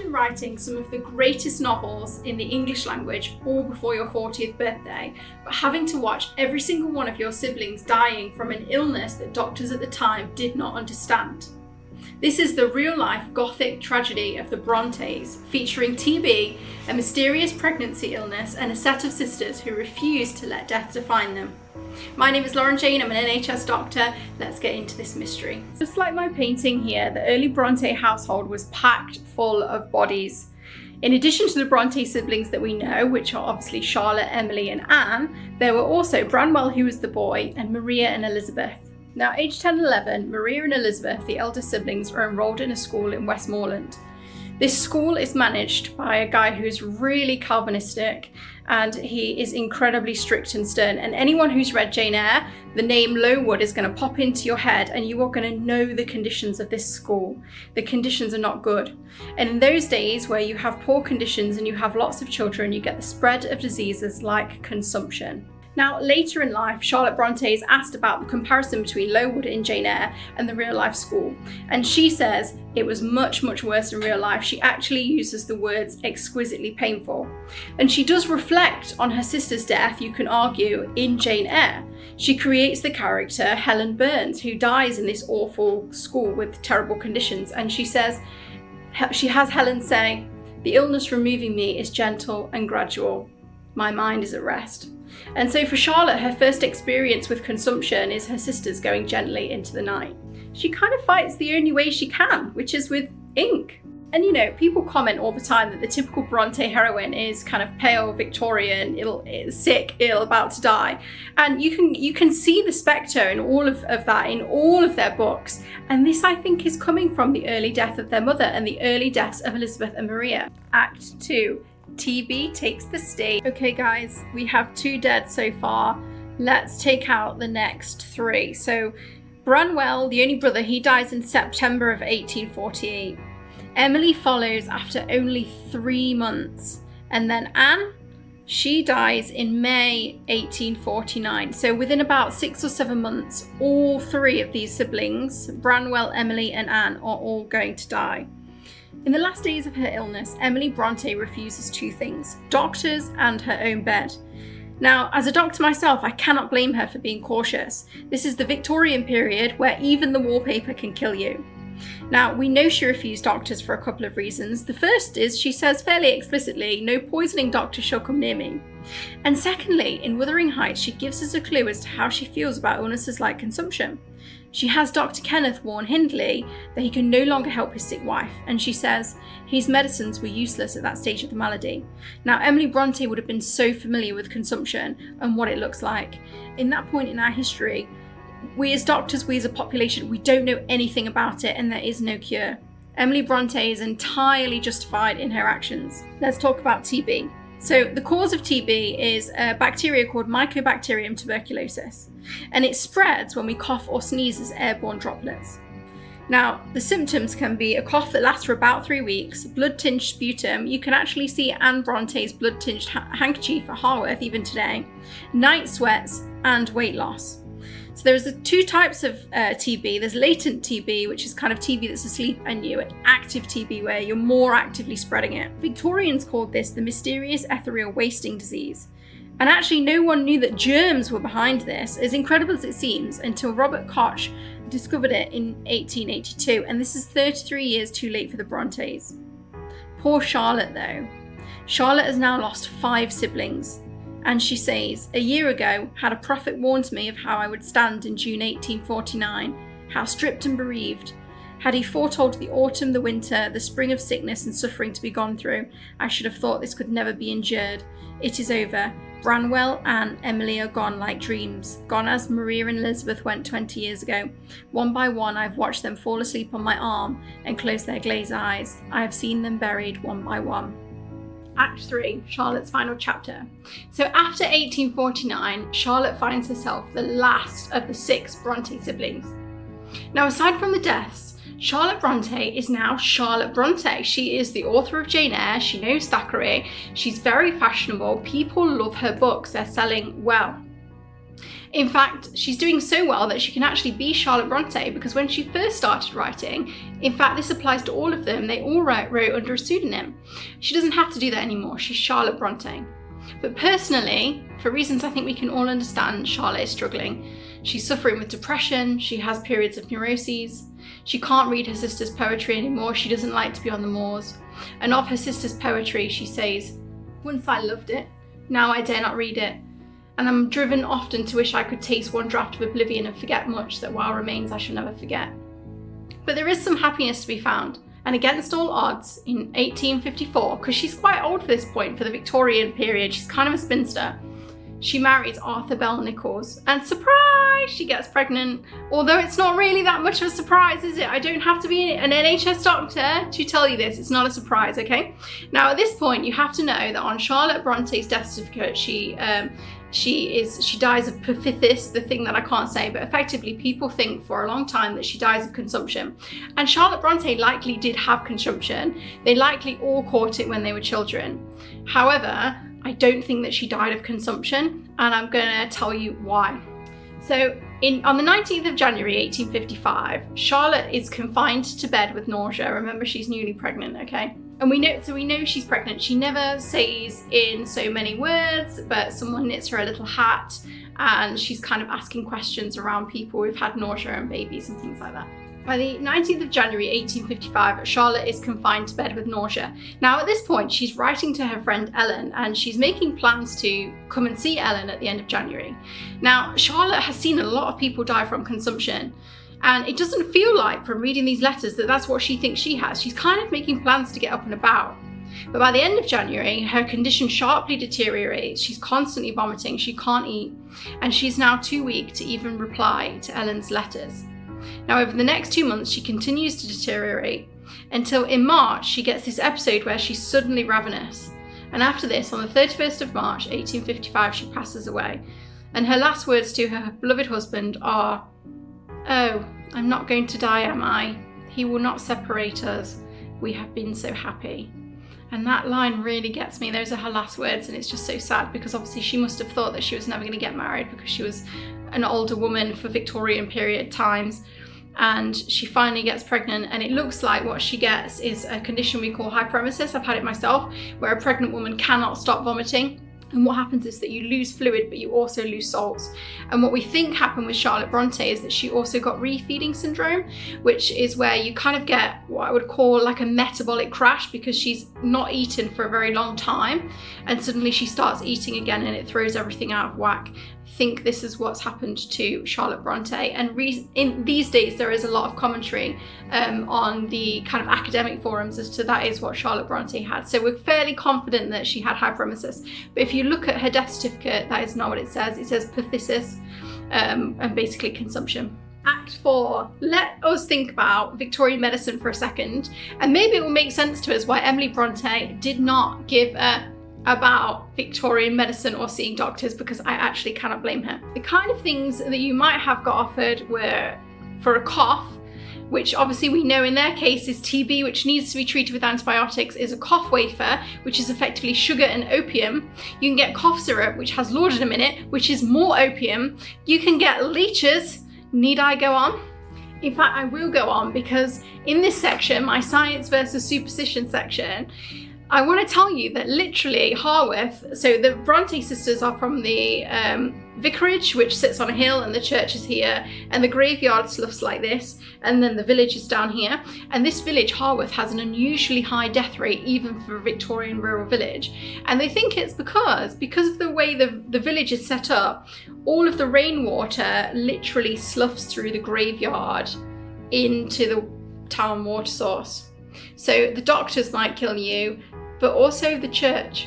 Imagine writing some of the greatest novels in the English language all before your 40th birthday, but having to watch every single one of your siblings dying from an illness that doctors at the time did not understand. This is the real-life Gothic tragedy of the Brontes, featuring TB, a mysterious pregnancy illness, and a set of sisters who refuse to let death define them. My name is DrLauren-Jane, I'm an NHS doctor. Let's get into this mystery. Just like my painting here, the early Bronte household was packed full of bodies. In addition to the Bronte siblings that we know, which are obviously Charlotte, Emily and Anne, there were also Bramwell, who was the boy, and Maria and Elizabeth. Now, aged 10 and 11, Maria and Elizabeth, the elder siblings, are enrolled in a school in Westmoreland. This school is managed by a guy who's really Calvinistic, and he is incredibly strict and stern. And anyone who's read Jane Eyre, the name Lowood is going to pop into your head and you are going to know the conditions of this school. The conditions are not good. And in those days where you have poor conditions and you have lots of children, you get the spread of diseases like consumption. Now, later in life, Charlotte Bronte is asked about the comparison between Lowood in Jane Eyre and the real life school. And she says it was much, much worse in real life. She actually uses the words exquisitely painful. And she does reflect on her sister's death, you can argue, in Jane Eyre. She creates the character Helen Burns, who dies in this awful school with terrible conditions. And she says, she has Helen say, "The illness removing me is gentle and gradual. My mind is at rest." And so for Charlotte, her first experience with consumption is her sisters going gently into the night. She kind of fights the only way she can, which is with ink. And you know, people comment all the time that the typical Bronte heroine is kind of pale, Victorian, sick, ill, about to die. And you can see the spectre in all of that in all of their books. And this, I think, is coming from the early death of their mother and the early deaths of Elizabeth and Maria. Act 2. TB takes the stage. Okay guys, we have 2 dead so far. Let's take out the next 3. So Bramwell, the only brother, he dies in September of 1848. Emily follows after only 3 months. And then Anne, she dies in May 1849. So within about 6 or 7 months, all 3 of these siblings, Bramwell, Emily and Anne, are all going to die. In the last days of her illness, Emily Bronte refuses 2 things: doctors and her own bed. Now, as a doctor myself, I cannot blame her for being cautious. This is the Victorian period where even the wallpaper can kill you. Now, we know she refused doctors for a couple of reasons. The first is she says fairly explicitly, "No poisoning doctor shall come near me." And secondly, in Wuthering Heights, she gives us a clue as to how she feels about illnesses like consumption. She has Dr. Kenneth warn Hindley that he can no longer help his sick wife, and she says his medicines were useless at that stage of the malady. Now, Emily Bronte would have been so familiar with consumption and what it looks like. In that point in our history, we as doctors, we as a population, we don't know anything about it, and there is no cure. Emily Bronte is entirely justified in her actions. Let's talk about TB. So the cause of TB is a bacteria called Mycobacterium tuberculosis, and it spreads when we cough or sneeze as airborne droplets. Now, the symptoms can be a cough that lasts for about 3 weeks, blood-tinged sputum. You can actually see Anne Bronte's blood-tinged handkerchief at Harworth even today, night sweats, and weight loss. So there's 2 types of TB. There's latent TB, which is kind of TB that's asleep in you, and active TB, where you're more actively spreading it. Victorians called this the mysterious ethereal wasting disease. And actually no one knew that germs were behind this, as incredible as it seems, until Robert Koch discovered it in 1882. And this is 33 years too late for the Brontes. Poor Charlotte though. Charlotte has now lost 5 siblings. And she says, "A year ago, had a prophet warned me of how I would stand in June 1849, how stripped and bereaved. Had he foretold the autumn, the winter, the spring of sickness and suffering to be gone through, I should have thought this could never be endured. It is over. Bramwell and Emily are gone like dreams, gone as Maria and Elizabeth went 20 years ago. One by one, I've watched them fall asleep on my arm and close their glazed eyes. I have seen them buried one by one." Act 3, Charlotte's final chapter. So after 1849, Charlotte finds herself the last of the 6 Bronte siblings. Now, aside from the deaths, Charlotte Bronte is now Charlotte Bronte. She is the author of Jane Eyre, she knows Thackeray, she's very fashionable, people love her books, they're selling well. In fact, she's doing so well that she can actually be Charlotte Bronte, because when she first started writing, in fact this applies to all of them, they all wrote under a pseudonym. She doesn't have to do that anymore, she's Charlotte Bronte. But personally, for reasons I think we can all understand, Charlotte is struggling. She's suffering with depression, she has periods of neuroses, she can't read her sister's poetry anymore, she doesn't like to be on the moors. And of her sister's poetry she says, "Once I loved it, now I dare not read it. And I'm driven often to wish I could taste one draught of oblivion and forget much that while remains I shall never forget." But there is some happiness to be found, and against all odds, in 1854, because she's quite old for this point, for the Victorian period, she's kind of a spinster, she marries Arthur Bell Nichols, and surprise, she gets pregnant. Although it's not really that much of a surprise, is it? I don't have to be an NHS doctor to tell you this, it's not a surprise, okay? Now at this point, you have to know that on Charlotte Bronte's death certificate, she dies of perphythis, the thing that I can't say, but effectively people think for a long time that she dies of consumption. And Charlotte Bronte likely did have consumption. They likely all caught it when they were children. However, I don't think that she died of consumption, and I'm gonna tell you why. So on the 19th of January 1855, Charlotte is confined to bed with nausea. Remember, she's newly pregnant, okay? And we know she's pregnant. She never says in so many words, but someone knits her a little hat and she's kind of asking questions around people who've had nausea and babies and things like that. By the 19th of January 1855, Charlotte is confined to bed with nausea. Now at this point, she's writing to her friend Ellen, and she's making plans to come and see Ellen at the end of January. Now, Charlotte has seen a lot of people die from consumption, and it doesn't feel like, from reading these letters, that that's what she thinks she has. She's kind of making plans to get up and about. But by the end of January, her condition sharply deteriorates. She's constantly vomiting, she can't eat, and she's now too weak to even reply to Ellen's letters. Now, over the next 2 months, she continues to deteriorate until in March, she gets this episode where she's suddenly ravenous. And after this, on the 31st of March, 1855, she passes away. And her last words to her beloved husband are, "Oh, I'm not going to die, am I? He will not separate us. We have been so happy." And that line really gets me. Those are her last words, and it's just so sad, because obviously she must have thought that she was never going to get married, because she was an older woman for Victorian period times, and she finally gets pregnant, and it looks like what she gets is a condition we call hyperemesis. I've had it myself, where a pregnant woman cannot stop vomiting. And what happens is that you lose fluid, but you also lose salts. And what we think happened with Charlotte Bronte is that she also got refeeding syndrome, which is where you kind of get what I would call like a metabolic crash, because she's not eaten for a very long time, and suddenly she starts eating again and it throws everything out of whack. I think this is what's happened to Charlotte Bronte. And in these days, there is a lot of commentary on the kind of academic forums as to that is what Charlotte Bronte had. So we're fairly confident that she had hyperemesis. But if you look at her death certificate, that is not what it says. It says perphysis, and basically consumption. Act 4, let us think about Victorian medicine for a second, and maybe it will make sense to us why Emily Bronte did not give about Victorian medicine or seeing doctors, because I actually cannot blame her. The kind of things that you might have got offered were for a cough, which obviously we know in their case is TB, which needs to be treated with antibiotics, is a cough wafer, which is effectively sugar and opium. You can get cough syrup, which has laudanum in it, which is more opium. You can get leeches. Need I go on? In fact, I will go on, because in this section, my science versus superstition section, I want to tell you that literally Harworth, so the Bronte sisters are from the vicarage, which sits on a hill, and the church is here, and the graveyard looks like this, and then the village is down here. And this village, Harworth, has an unusually high death rate, even for a Victorian rural village. And they think it's because of the way the village is set up, all of the rainwater literally sloughs through the graveyard into the town water source. So the doctors might kill you, but also the church.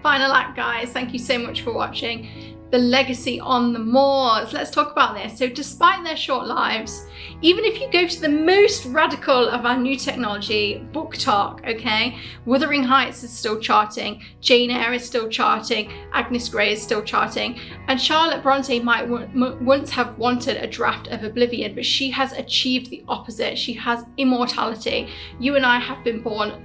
Final act, guys. Thank you so much for watching. The legacy on the moors. Let's talk about this. So despite their short lives, even if you go to the most radical of our new technology, Book Talk, okay, Wuthering Heights is still charting, Jane Eyre is still charting, Agnes Grey is still charting, and Charlotte Bronte might once have wanted a draft of oblivion, but she has achieved the opposite. She has immortality. You and I have been born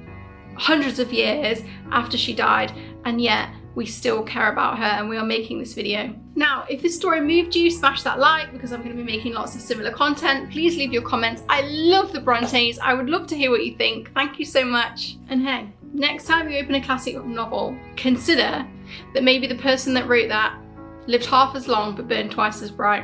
hundreds of years after she died, and yet we still care about her and we are making this video. Now, if this story moved you, smash that like, because I'm going to be making lots of similar content. Please leave your comments. I love the Brontes. I would love to hear what you think. Thank you so much. And hey, next time you open a classic novel, consider that maybe the person that wrote that lived half as long but burned twice as bright.